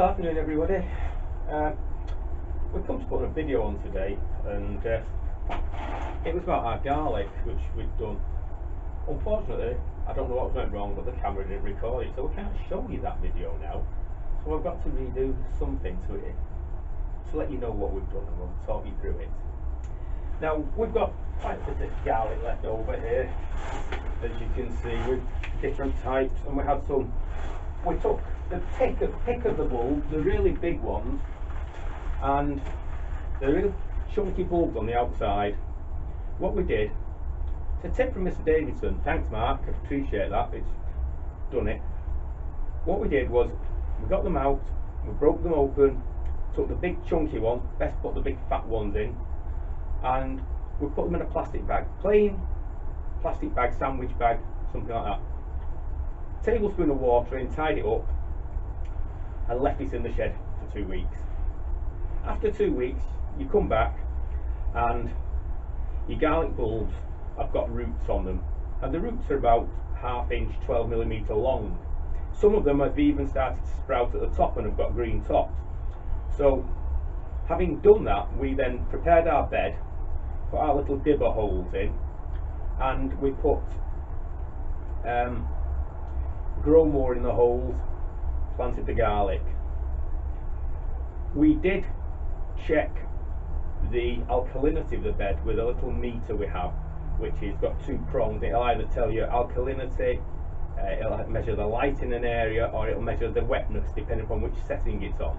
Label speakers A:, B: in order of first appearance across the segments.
A: Good afternoon, everybody. We've come to put a video on today, and it was about our garlic, which we've done. Unfortunately, I don't know what went wrong, but the camera didn't record it, so we can't show you that video now. So I've got to redo something to it to let you know what we've done, and we'll talk you through it. Now, we've got quite a bit of garlic left over here, as you can see, with different types, and we had some. We took the pick of the bulbs, the really big ones, and the real chunky bulbs on the outside. What we did, it's a tip from Mr. Davidson, thanks Mark, I appreciate that, it's done it. What we did was, we got them out, we broke them open, took the big chunky ones, best put the big fat ones in, and we put them in a plastic bag, plain plastic bag, sandwich bag, something like that. Tablespoon of water in, tied it up, and left it in the shed for 2 weeks. After 2 weeks, you come back and your garlic bulbs have got roots on them, and the roots are about 1/2 inch, 12mm long. Some of them have even started to sprout at the top and have got green tops. So, having done that, we then prepared our bed, put our little dibber holes in, and we put grow more in the holes, planted the garlic. We did check the alkalinity of the bed with a little meter we have, which has got 2 prongs. It'll either tell you alkalinity, it'll measure the light in an area, or it'll measure the wetness depending upon which setting it's on.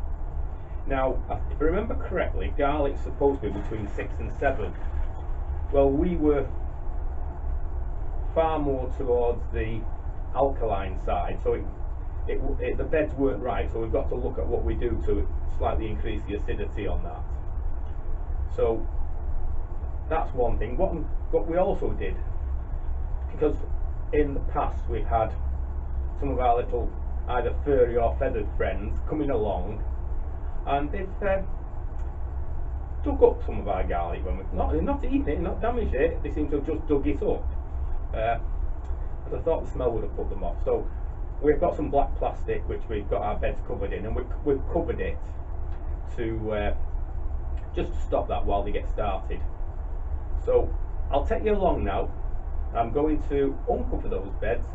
A: Now, if I remember correctly, garlic's supposed to be between 6 and 7. Well, we were far more towards the alkaline side, so the beds weren't right, so we've got to look at what we do to slightly increase the acidity on that. So that's one thing. What we also did, because in the past we've had some of our little either furry or feathered friends coming along, and they've dug up some of our garlic when we've not eaten it, not damaged it, they seem to have just dug it up. I thought the smell would have put them off. So we've got some black plastic which we've got our beds covered in, and we've covered it to just to stop that while they get started. So I'll take you along now. I'm going to uncover those beds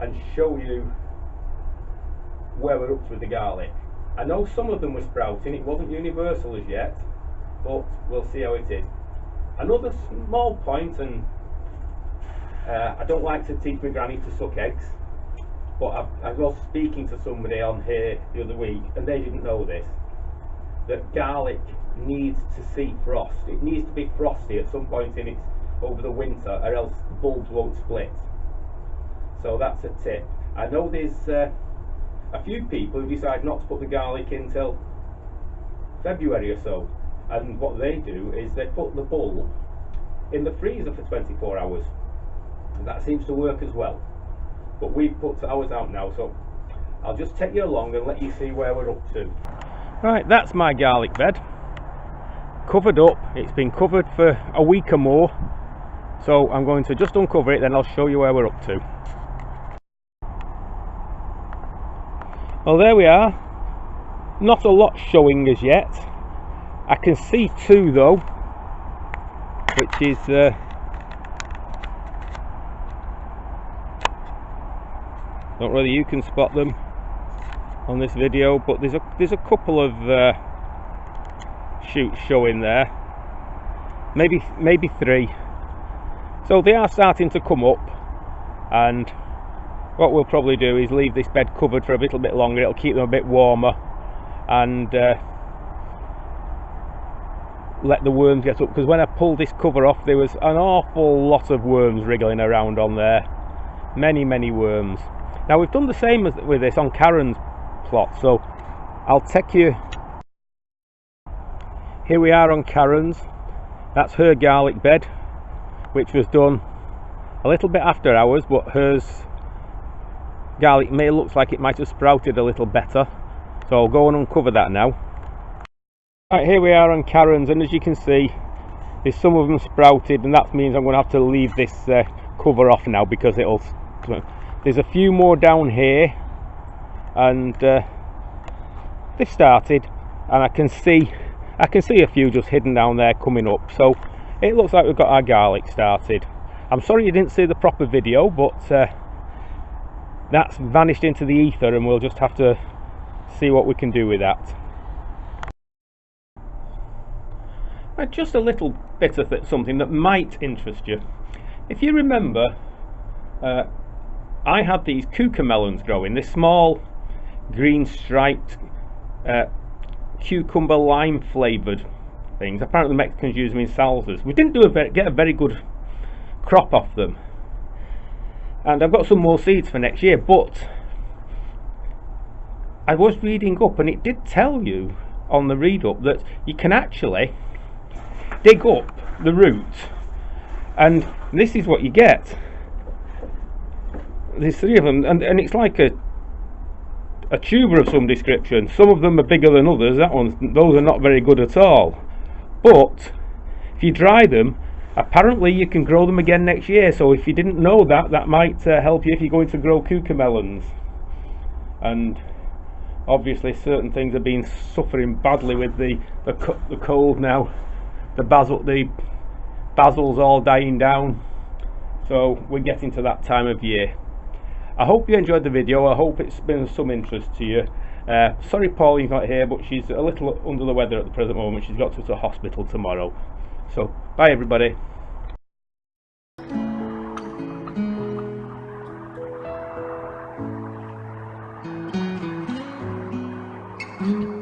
A: and show you where we're up to with the garlic. I know some of them were sprouting, it wasn't universal as yet, but we'll see how it is. Another small point, and I don't like to teach my granny to suck eggs, but I was speaking to somebody on here the other week, and they didn't know this, that garlic needs to see frost. It needs to be frosty at some point in over the winter, or else the bulbs won't split. So that's a tip. I know there's a few people who decide not to put the garlic in till February or so, and what they do is they put the bulb in the freezer for 24 hours. That seems to work as well, but we've put ours out now, so I'll just take you along and let you see where we're up to. Right, that's my garlic bed, covered up. It's been covered for a week or more, so I'm going to just uncover it, then I'll show you where we're up to. Well, there we are. Not a lot showing as yet. I can see 2 though, which is don't know whether you can spot them on this video, but there's a couple of shoots showing there, maybe 3. So they are starting to come up, and what we'll probably do is leave this bed covered for a little bit longer. It'll keep them a bit warmer, and let the worms get up, because when I pulled this cover off there was an awful lot of worms wriggling around on there. Many worms. Now we've done the same with this on Karen's plot, so I'll take you. Here we are on Karen's. That's her garlic bed, which was done a little bit after ours, but hers garlic looks like it might have sprouted a little better, so I'll go and uncover that now. Right, here we are on Karen's, and as you can see, there's some of them sprouted, and that means I'm going to have to leave this cover off now, because there's a few more down here, and they've started, and I can see a few just hidden down there coming up. So it looks like we've got our garlic started. I'm sorry you didn't see the proper video, but that's vanished into the ether, and we'll just have to see what we can do with that. Just a little bit of something that might interest you. If you remember, I had these cucamellons growing, this small green striped cucumber lime flavoured things. Apparently Mexicans use them in salsas. We didn't get a very good crop off them, and I've got some more seeds for next year. But I was reading up, and it did tell you on the read up that you can actually dig up the root, and this is what you get. There's 3 of them, and it's like a tuber of some description. Some of them are bigger than others. Those are not very good at all. But if you dry them, apparently you can grow them again next year. So if you didn't know that, that might help you if you're going to grow cucamelons. And obviously certain things have been suffering badly with the cold now. The basil's all dying down, so we're getting to that time of year. I hope you enjoyed the video. I hope it's been of some interest to you. Sorry Pauline's not here, but she's a little under the weather at the present moment. She's got to the hospital tomorrow. So bye everybody.
B: Mm-hmm.